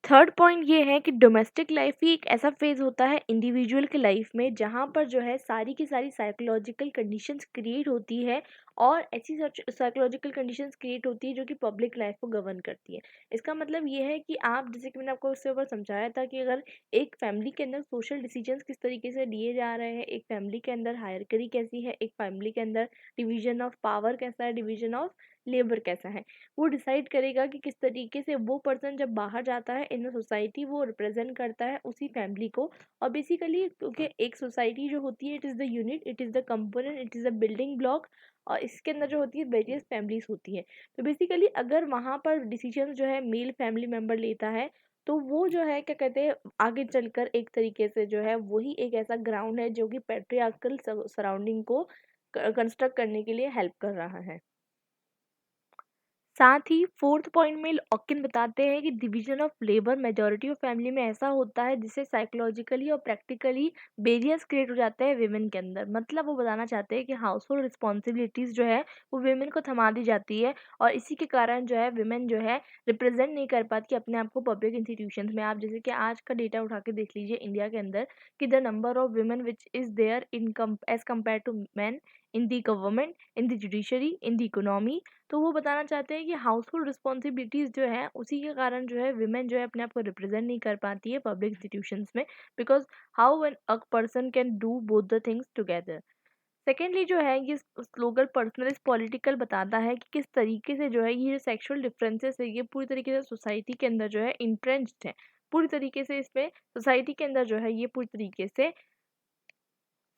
Third point ये है कि डोमेस्टिक लाइफ ही एक ऐसा फेज़ होता है इंडिविजुअल के लाइफ में जहाँ पर जो है सारी की सारी साइकोलॉजिकल कंडीशंस क्रिएट होती है और ऐसी साइकोलॉजिकल कंडीशंस क्रिएट होती है जो कि पब्लिक लाइफ को गवर्न करती है। इसका मतलब ये है कि आप, जैसे कि मैंने आपको उससे ऊपर समझाया था, कि अगर एक फैमिली के अंदर सोशल डिसीजंस किस तरीके से लिए जा रहे हैं, एक फैमिली के अंदर हायरकी कैसी है, एक फैमिली के अंदर डिवीजन ऑफ पावर कैसा है, डिवीजन ऑफ लेबर कैसा है, वो डिसाइड करेगा कि किस तरीके से वो पर्सन जब बाहर जाता है इन द सोसाइटी वो रिप्रेजेंट करता है उसी फैमिली को। और बेसिकली क्योंकि एक सोसाइटी जो होती है, it is the unit, it is the component, it is the building block, और इसके अंदर जो होती है वेरियस फैमिलीज होती है। तो बेसिकली अगर वहाँ पर डिसीजन जो है मेल फैमिली मेम्बर लेता है, तो वो जो है क्या कहते हैं, आगे चलकर एक तरीके से जो है वही एक ऐसा ग्राउंड है जो कि पैट्रियार्कल सराउंडिंग को कंस्ट्रक्ट करने के लिए हेल्प कर रहा है। साथ ही फोर्थ पॉइंट में लॉकिन बताते हैं कि division of labour majority of family में ऐसा होता है जिससे साइकोलॉजिकली और प्रैक्टिकली बैरियर्स क्रिएट हो जाते हैं विमेन के अंदर। मतलब वो बताना चाहते हैं कि हाउस होल्ड रिस्पॉन्सिबिलिटीज जो है वो विमेन को थमा दी जाती है, और इसी के कारण जो है विमेन जो है रिप्रेजेंट नहीं कर पाती अपने आप को पब्लिक इंस्टीट्यूशंस में। आप जैसे कि आज का डेटा उठा के देख लीजिए इंडिया के अंदर, कि the number of women which is there in as compare to man in the government, in the judiciary, in the economy. तो वो बताना चाहते हैं कि हाउस होल्ड रिस्पॉन्सिबिलिटीज जो है उसी के कारण जो है विमेन जो है अपने आप को रिप्रेजेंट नहीं कर पाती है पब्लिक इंस्टीट्यूशंस में, because how an a person can do both the things together. Secondly जो है ये स्लोगन पर्सनलिस्ट पॉलिटिकल बताता है कि किस तरीके से जो है ये जो सेक्सुअल डिफरेंसेस है ये पूरी तरीके से सोसाइटी के अंदर जो है इंट्रेंच्ड है, पूरी तरीके से इसमें सोसाइटी के अंदर जो है ये पूरी तरीके से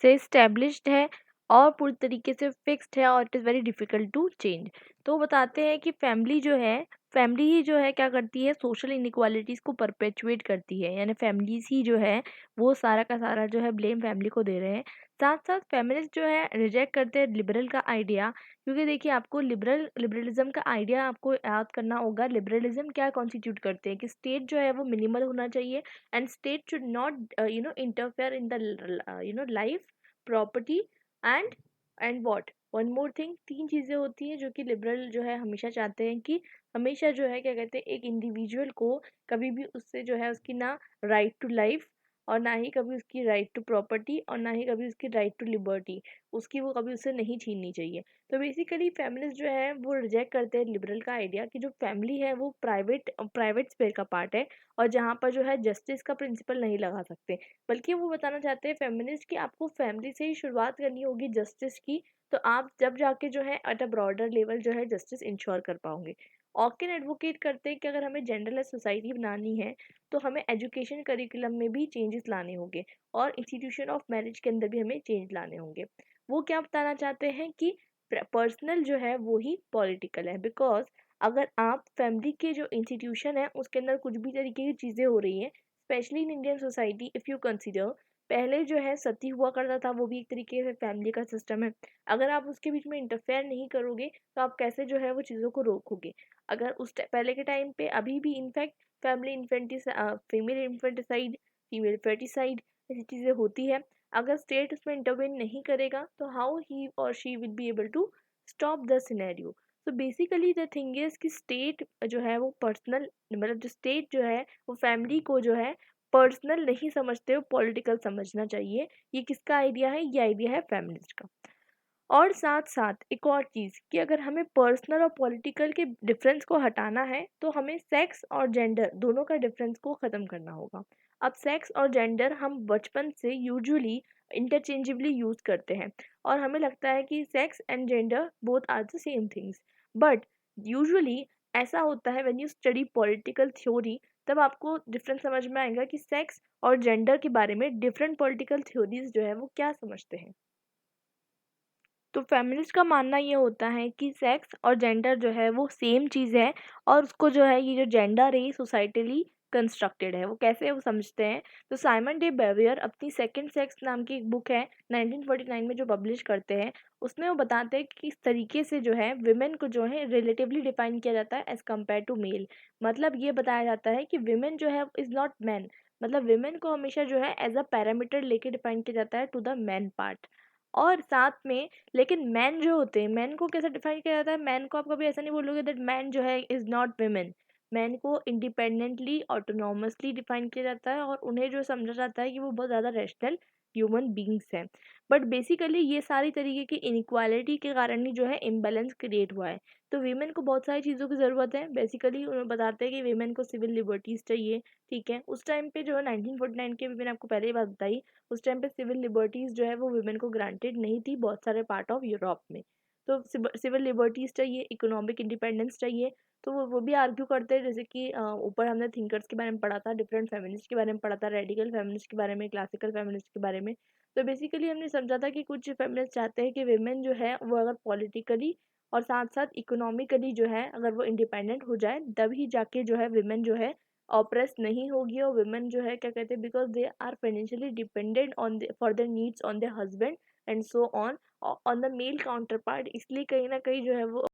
एस्टेब्लिश्ड है और पूरी तरीके से फिक्स्ड है, और it is very difficult to change. तो बताते हैं कि फैमिली ही जो है क्या करती है, सोशल इनइक्वालिटीज़ को परपेचुएट करती है, यानी फैमिलीज़ ही जो है वो सारा का सारा जो है ब्लेम फैमिली को दे रहे हैं। साथ-साथ फेमिनिस्ट जो है रिजेक्ट करते हैं लिबरल का आइडिया, क्योंकि देखिए आपको लिबरलिज़्म का आइडिया आपको याद करना होगा। लिबरलिज़्म क्या कॉन्स्टिट्यूट करते हैं कि स्टेट जो है वो मिनिमल होना चाहिए, and state should not interfere in the life, property and what one more thing. तीन चीज़ें होती हैं जो कि लिबरल जो है हमेशा चाहते हैं कि हमेशा जो है क्या कहते हैं एक इंडिविजुअल को कभी भी उससे जो है उसकी ना राइट टू लाइफ, और ना ही कभी उसकी राइट टू प्रॉपर्टी, और ना ही कभी उसकी राइट टू लिबर्टी उसकी वो कभी उससे नहीं छीननी चाहिए। तो बेसिकली फेमिनिस्ट जो है वो रिजेक्ट करते हैं लिबरल का आइडिया कि जो फैमिली है वो प्राइवेट स्पेयर का पार्ट है, और जहाँ पर जो है जस्टिस का प्रिंसिपल नहीं लगा सकते। बल्कि वो बताना चाहते हैं फेमिनिस्ट कि आपको फैमिली से ही शुरुआत करनी होगी जस्टिस की, तो आप जब जाके जो है एट अ ब्रॉडर लेवल जो है जस्टिस इंश्योर कर पाओगे। ऑकिन एडवोकेट करते हैं कि अगर हमें जेंडरलेस सोसाइटी बनानी है तो हमें एजुकेशन करिकुलम में भी चेंजेस लाने होंगे, और इंस्टीट्यूशन ऑफ मैरिज के अंदर भी हमें चेंज लाने होंगे। वो क्या बताना चाहते हैं कि पर्सनल जो है वो ही पॉलिटिकल है, बिकॉज अगर आप फैमिली के जो इंस्टीट्यूशन है उसके अंदर कुछ भी तरीके की चीज़ें हो रही हैं, specially in Indian society if you consider, पहले जो है सती हुआ करता था, वो भी एक तरीके से फैमिली का सिस्टम है। अगर आप उसके बीच में इंटरफेयर नहीं करोगे तो आप कैसे जो है वो चीज़ों को रोकोगे। अगर पहले के टाइम पे अभी भी in fact family female infanticide, female foeticide ऐसी चीज़ें होती है। अगर स्टेट उसमें इंटरवेन नहीं करेगा तो हाउ ही और she will be able to stop the scenario. तो बेसिकली द थिंग इज कि स्टेट जो है वो पर्सनल, मतलब जो स्टेट जो है वो फैमिली को जो है पर्सनल नहीं समझते हो, पॉलिटिकल समझना चाहिए। ये किसका आइडिया है? ये आइडिया है फेमिनिस्ट का। और साथ-साथ एक और चीज़ कि अगर हमें पर्सनल और पॉलिटिकल के डिफरेंस को हटाना है, तो हमें सेक्स और जेंडर दोनों का डिफरेंस को ख़त्म करना होगा। अब सेक्स और जेंडर हम बचपन से यूजुअली इंटरचेंजेबली यूज़ करते हैं, और हमें लगता है कि sex and gender both are the same things. But usually ऐसा होता है when you study political theory, तब आपको डिफरेंस समझ में आएगा कि सेक्स और जेंडर के बारे में डिफरेंट पॉलिटिकल थ्योरीज़ जो है वो क्या समझते हैं। तो फेमिनिस्ट का मानना ये होता है कि सेक्स और जेंडर जो है वो सेम चीज़ है, और उसको जो है ये जो जेंडर है ये सोसाइटली कंस्ट्रक्टेड है। वो कैसे वो समझते हैं, तो साइमन डे बेवियर अपनी सेकंड सेक्स नाम की एक बुक है 1949 में जो पब्लिश करते हैं, उसमें वो बताते हैं कि किस तरीके से जो है विमेन को जो है रिलेटिवली डिफाइन किया जाता है एज कम्पेयर टू मेल। मतलब ये बताया जाता है कि विमेन जो है इज़ नॉट मैन, मतलब विमेन को हमेशा जो है एज अ पैरामीटर लेके डिफाइन किया जाता है टू द मैन पार्ट। और साथ में लेकिन मैन जो होते हैं, मैन को कैसे डिफाइन किया जाता है? मैन को आप कभी ऐसा नहीं बोलोगे दैट मैन जो है इज़ नॉट वुमेन। मैन को इंडिपेंडेंटली ऑटोनॉमसली डिफाइन किया जाता है और उन्हें जो समझा जाता है कि वो बहुत ज़्यादा रैशनल ह्यूमन बींग्स हैं। बट बेसिकली ये सारी तरीके की इनइक्वालिटी के कारण ही जो है इम्बैलेंस क्रिएट हुआ है। तो वीमेन को बहुत सारी चीज़ों की ज़रूरत है। बेसिकली उन्हें बताते हैं कि वीमेन को सिविल लिबर्टीज़ चाहिए, ठीक है। उस टाइम पे जो है 1949 के भी मैंने आपको पहले ही बात बताई, उस टाइम पे सिविल लिबर्टीज़ जो है वो वीमेन को ग्रांटेड नहीं थी बहुत सारे पार्ट ऑफ यूरोप में। तो सिविल लिबर्टीज़ चाहिए, इकोनॉमिक इंडिपेंडेंस चाहिए। तो वो भी आर्ग्यू करते हैं, जैसे कि ऊपर हमने थिंकर्स के बारे में पढ़ा था, डिफरेंट फेमिनिस्ट के बारे में पढ़ा था, रेडिकल फेमिनिस्ट के बारे में, क्लासिकल फेमिनिस्ट के बारे में। तो बेसिकली हमने समझा था कि कुछ फेमिनिस्ट चाहते हैं कि विमेन जो है वो अगर पॉलिटिकली और साथ साथ इकोनॉमिकली जो है अगर वो इंडिपेंडेंट हो जाए तभी जाके जो है विमेन जो है ऑप्रेस नहीं होगी। और विमेन जो है क्या कहते हैं, because they are financially dependent on for their needs on their husband and so on the male counterpart, इसलिए कहीं ना कहीं जो है वो